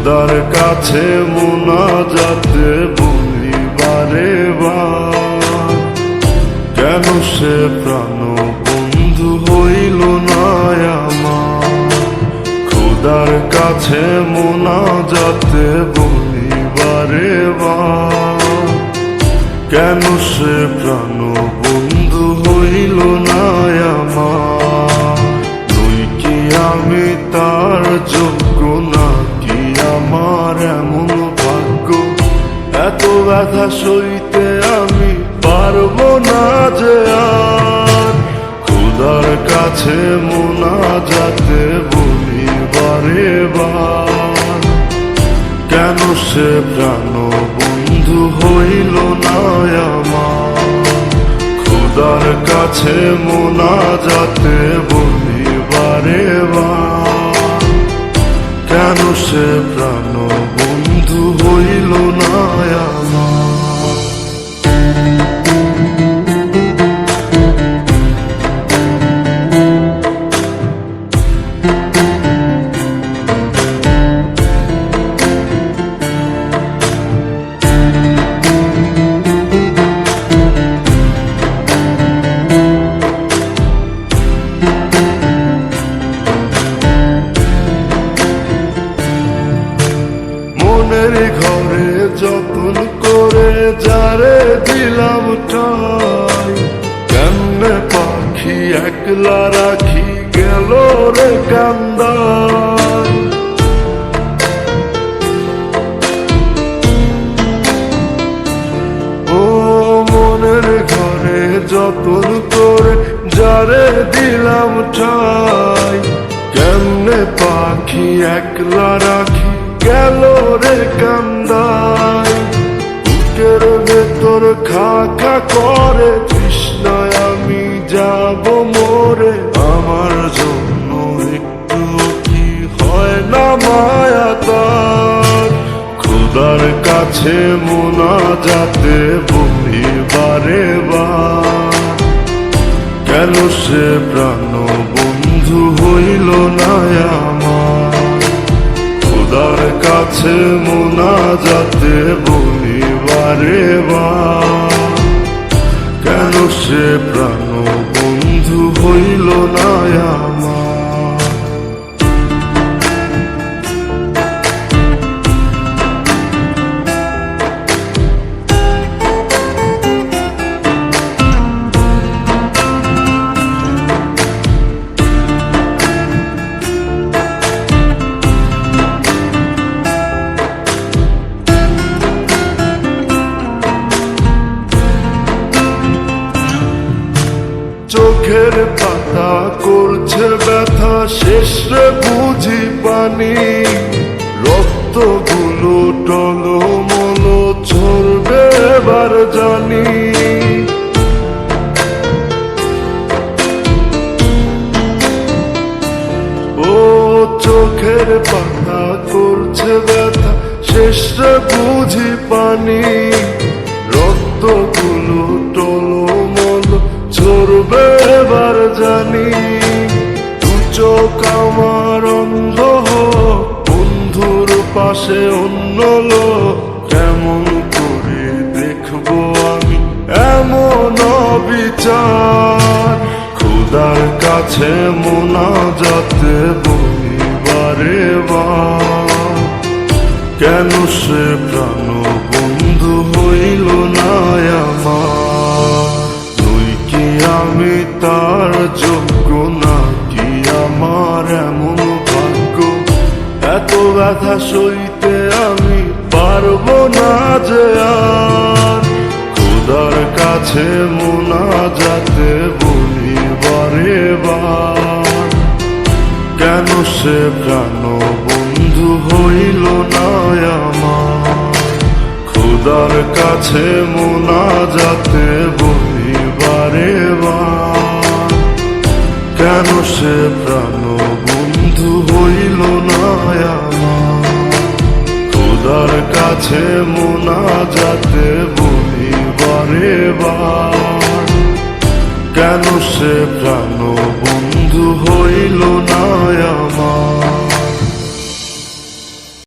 খোদার কাছে মুনাজাতে বলি বারে বার, কেন সে প্রাণ বন্ধু হইল না আমার। খোদার কাছে মুনাজাতে বলি বারে বার, কেন সে প্রাণ বন্ধু হইল না আমার। তুই কি আমি তার যোগ্য নাকি আমার এমন ভাগ্য, এত ব্যথা সইতে আমি পারবো না যে আর। খোদার কাছে মুনাজাতে বলি বারে বার, কেন সে প্রাণ বন্ধু হইল না আমার। খোদার কাছে মুনাজাতে বলি বারে বার, কেন সে প্রাণ বন্ধু হইল না আমার। মনের ঘরে যতন করে যারে দিলাম ঠাই, কেমনে পাখি একলা রাখি গেল রে কান্দায়। ও মনের ঘরে যতন করে যারে দিলাম ঠাই, কেমনে পাখি একলা রাখি গেল রে কান্দায়। বুকের ভেতর খা খা করে তৃষ্ণায় আমি যাব মরে, আমার জন্য একটু কি হয় না মায়া তার। খোদার কাছে মুনাজাতে বলি বারে বার, কেন সে প্রাণ বন্ধু হইল না আমার। খোদার কাছে মুনাজাতে বলি বারে বার, কেন সে প্রাণ বন্ধু হইল না আমার। চোখের পাতা করছে ব্যথা, শেষে বুঝি পানি। রক্তগুলো টলমল ঝরবে এবার জানি। ও চোখের পাতা করছে ব্যথা, শেষে বুঝি পানি। রক্তগুলো টলমল ঝরবে এবার জানি। দু চোখ আমার অন্ধ হোক, বন্ধুর পাশে অন্য লোক, কেমন করে দেখবো আমি এমন অবিচার। খোদার কাছে মুনাজাতে বলি বারে বার, কেন সে প্রাণ বন্ধু হইল না আমার। আমি তার যোগ্য নাকি আমার এমন ভাগ্য, এত ব্যথা সইতে আমি পারবো না যে আর। খোদার কাছে মুনাজাতে বলি বারে বার, কেন সে প্রাণ বন্ধু হইল না আমার। খোদার কাছে মুনাজাতে বলি বারে বার, কেন সে প্রাণ বন্ধু হইল না আমার। খোদার কাছে মুনাজাতে বলি বারে বার, কেন সে প্রাণ বন্ধু হইল না আমার।